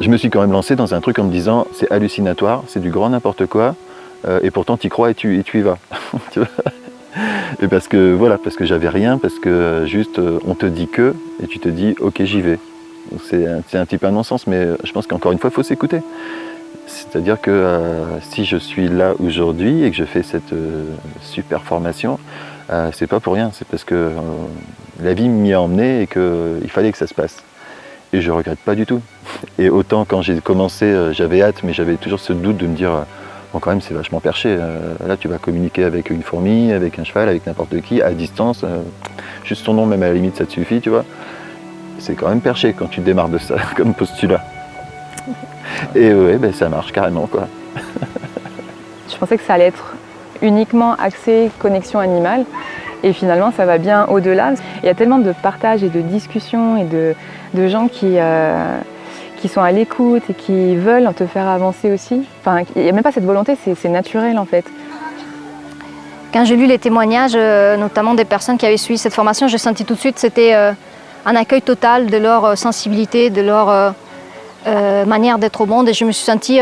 Je me suis quand même lancé dans un truc en me disant c'est hallucinatoire, c'est du grand n'importe quoi, et pourtant tu y crois et tu y vas. Tu vois, et parce que j'avais rien, parce que juste on te dit que, et tu te dis ok j'y vais. C'est un petit peu un non-sens, mais je pense qu'encore une fois il faut s'écouter. C'est-à-dire que si je suis là aujourd'hui et que je fais cette super formation, c'est pas pour rien, c'est parce que la vie m'y a emmené et qu'il fallait que ça se passe. Et je regrette pas du tout. Et autant quand j'ai commencé, j'avais hâte, mais j'avais toujours ce doute de me dire bon quand même c'est vachement perché. Là tu vas communiquer avec une fourmi, avec un cheval, avec n'importe qui, à distance. Juste ton nom même à la limite ça te suffit, tu vois. C'est quand même perché quand tu démarres de ça comme postulat. Et ouais, ben, ça marche carrément quoi. Je pensais que ça allait être uniquement axé connexion animale. Et finalement, ça va bien au-delà. Il y a tellement de partage et de discussions et de gens qui sont à l'écoute et qui veulent te faire avancer aussi. Enfin, il n'y a même pas cette volonté, c'est naturel en fait. Quand j'ai lu les témoignages, notamment des personnes qui avaient suivi cette formation, j'ai senti tout de suite que c'était un accueil total de leur sensibilité, de leur manière d'être au monde. Et je me suis sentie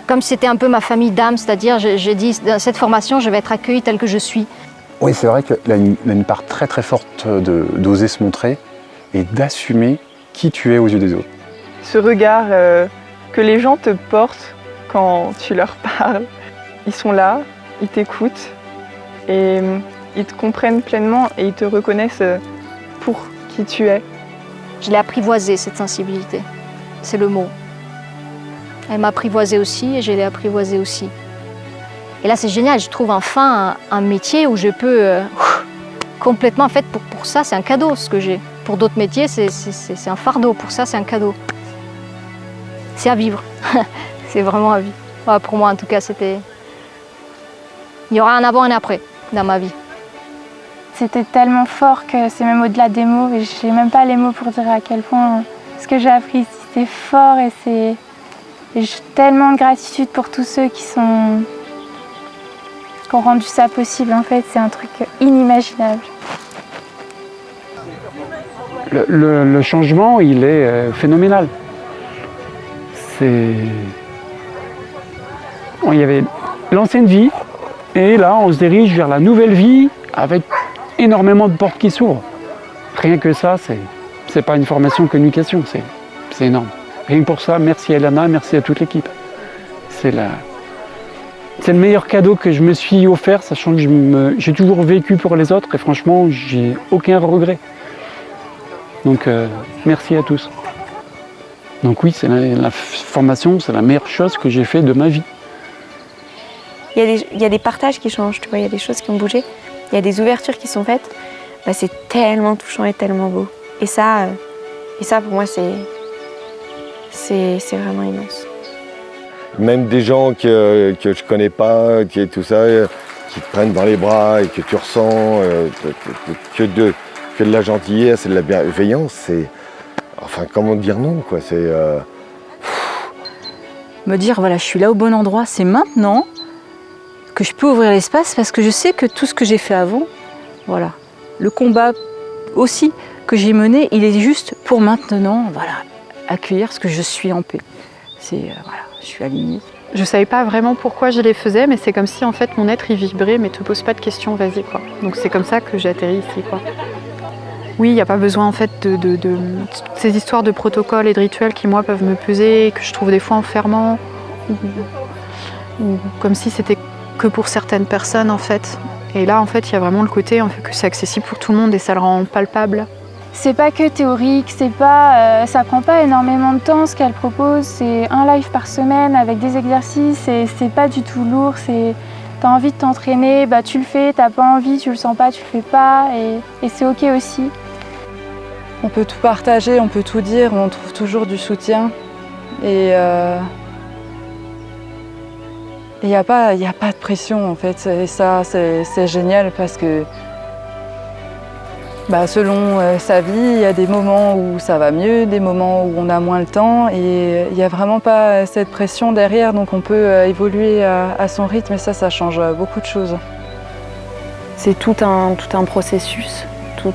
comme si c'était un peu ma famille d'âme, c'est-à-dire j'ai dit dans cette formation, je vais être accueillie telle que je suis. Oui, c'est vrai qu'il y a une part très très forte d'oser se montrer et d'assumer qui tu es aux yeux des autres. Ce regard que les gens te portent quand tu leur parles, ils sont là, ils t'écoutent et ils te comprennent pleinement et ils te reconnaissent pour qui tu es. Je l'ai apprivoisée, cette sensibilité, c'est le mot. Elle m'a apprivoisée aussi et je l'ai apprivoisée aussi. Et là, c'est génial, je trouve enfin un métier où je peux complètement, en fait, pour ça, c'est un cadeau ce que j'ai. Pour d'autres métiers, c'est un fardeau, pour ça, c'est un cadeau. C'est à vivre, c'est vraiment à vivre. Ouais, pour moi, en tout cas, c'était... Il y aura un avant et un après dans ma vie. C'était tellement fort que c'est même au-delà des mots, et je n'ai même pas les mots pour dire à quel point ce que j'ai appris ici, c'est fort et j'ai tellement de gratitude pour tous ceux qui ont rendu ça possible. En fait, c'est un truc inimaginable. Le changement, il est phénoménal. Il y avait l'ancienne vie, et là, on se dirige vers la nouvelle vie avec énormément de portes qui s'ouvrent. Rien que ça, c'est pas une formation communication, c'est énorme. Rien que pour ça, merci à Elana, merci à toute l'équipe. C'est le meilleur cadeau que je me suis offert, sachant que j'ai toujours vécu pour les autres et franchement, j'ai aucun regret. Donc, merci à tous. Donc oui, la formation, c'est la meilleure chose que j'ai fait de ma vie. Il y a des partages qui changent, tu vois, il y a des choses qui ont bougé, il y a des ouvertures qui sont faites. Bah, c'est tellement touchant et tellement beau. Et ça pour moi, c'est vraiment immense. Même des gens que je connais pas, qui te prennent dans les bras et que tu ressens que de la gentillesse et de la bienveillance, c'est... Enfin, comment dire non, quoi, c'est... Me dire, voilà, je suis là au bon endroit, c'est maintenant que je peux ouvrir l'espace parce que je sais que tout ce que j'ai fait avant, voilà, le combat aussi que j'ai mené, il est juste pour maintenant, voilà, accueillir ce que je suis en paix. Voilà, je suis alignée. Je savais pas vraiment pourquoi je les faisais, mais c'est comme si en fait mon être y vibrait, mais te pose pas de questions, vas-y quoi. Donc c'est comme ça que j'ai atterri ici quoi. Oui, il n'y a pas besoin en fait de ces histoires de protocoles et de rituels qui moi peuvent me peser, que je trouve des fois enfermants, ou comme si c'était que pour certaines personnes en fait. Et là en fait il y a vraiment le côté en fait, que c'est accessible pour tout le monde et ça le rend palpable. C'est pas que théorique, ça prend pas énormément de temps ce qu'elle propose, c'est un live par semaine avec des exercices et c'est pas du tout lourd, t'as envie de t'entraîner, bah tu le fais, t'as pas envie, tu le sens pas, tu le fais pas et c'est ok aussi. On peut tout partager, on peut tout dire, on trouve toujours du soutien et il n'y a pas de pression en fait, et ça c'est génial parce que selon sa vie, il y a des moments où ça va mieux, des moments où on a moins le temps et il n'y a vraiment pas cette pression derrière, donc on peut évoluer à son rythme et ça change beaucoup de choses. C'est tout un processus, tout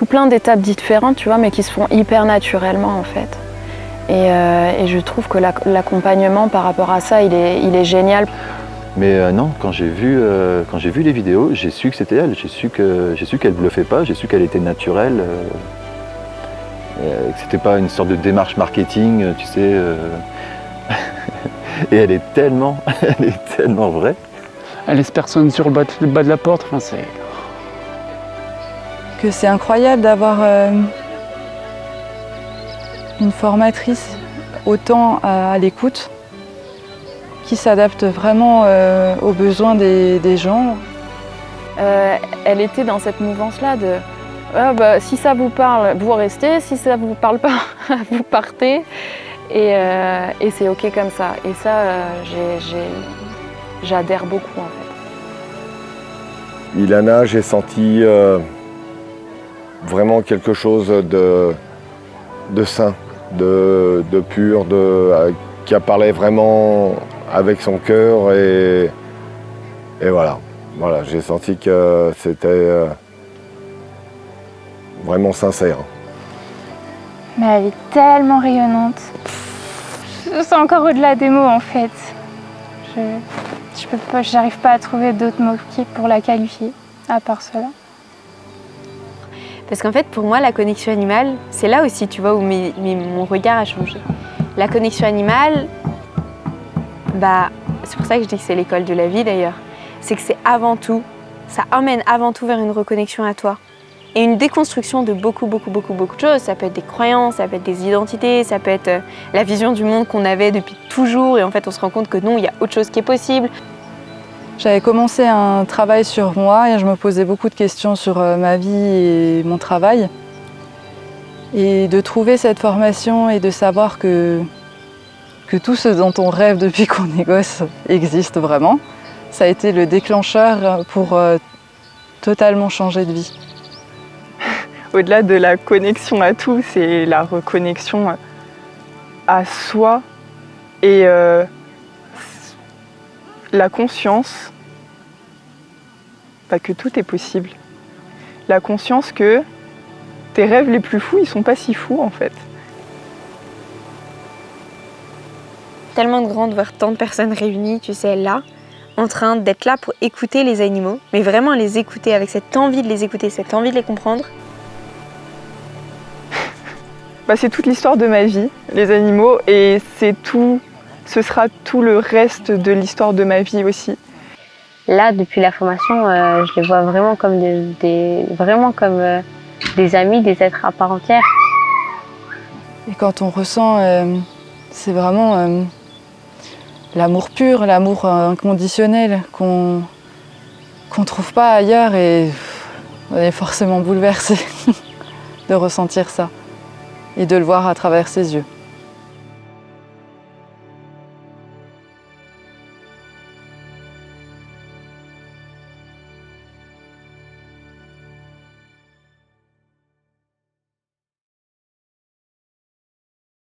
tout plein d'étapes différentes, tu vois, mais qui se font hyper naturellement en fait. Et je trouve que l'accompagnement par rapport à ça, il est génial. Mais non, quand j'ai vu les vidéos, j'ai su que c'était elle. J'ai su qu'elle bluffait pas, j'ai su qu'elle était naturelle. Que c'était pas une sorte de démarche marketing, tu sais. Et elle est tellement vraie. Elle laisse personne sur le bas de la porte. Enfin, c'est... Que c'est incroyable d'avoir une formatrice autant à l'écoute, qui s'adapte vraiment aux besoins des gens. Elle était dans cette mouvance-là de ah bah, si ça vous parle, vous restez, si ça vous parle pas, vous partez. Et c'est ok comme ça. Et ça, j'adhère beaucoup en fait. Ilana, j'ai senti vraiment quelque chose de sain, de pur, qui parlait vraiment avec son cœur et voilà. Voilà, j'ai senti que c'était vraiment sincère. Mais elle est tellement rayonnante. C'est encore au-delà des mots en fait. J'arrive pas à trouver d'autres mots pour la qualifier, à part cela. Parce qu'en fait, pour moi, la connexion animale, c'est là aussi, tu vois, où mon regard a changé. La connexion animale, bah, c'est pour ça que je dis que c'est l'école de la vie d'ailleurs. C'est que c'est avant tout, ça emmène avant tout vers une reconnexion à toi. Et une déconstruction de beaucoup de choses. Ça peut être des croyances, ça peut être des identités, ça peut être la vision du monde qu'on avait depuis toujours. Et en fait, on se rend compte que non, il y a autre chose qui est possible. J'avais commencé un travail sur moi et je me posais beaucoup de questions sur ma vie et mon travail. Et de trouver cette formation et de savoir que tout ce dont on rêve depuis qu'on est gosse existe vraiment, ça a été le déclencheur pour totalement changer de vie. Au-delà de la connexion à tout, c'est la reconnexion à soi et la conscience que tout est possible. La conscience que tes rêves les plus fous, ils sont pas si fous en fait. Tellement grand de voir tant de personnes réunies, tu sais, là, en train d'être là pour écouter les animaux, mais vraiment les écouter avec cette envie de les écouter, cette envie de les comprendre. C'est toute l'histoire de ma vie, les animaux, et ce sera tout le reste de l'histoire de ma vie aussi. Là, depuis la formation, je les vois vraiment comme des amis, des êtres à part entière. Et quand on ressent, c'est vraiment l'amour pur, l'amour inconditionnel qu'on trouve pas ailleurs, et on est forcément bouleversé de ressentir ça et de le voir à travers ses yeux.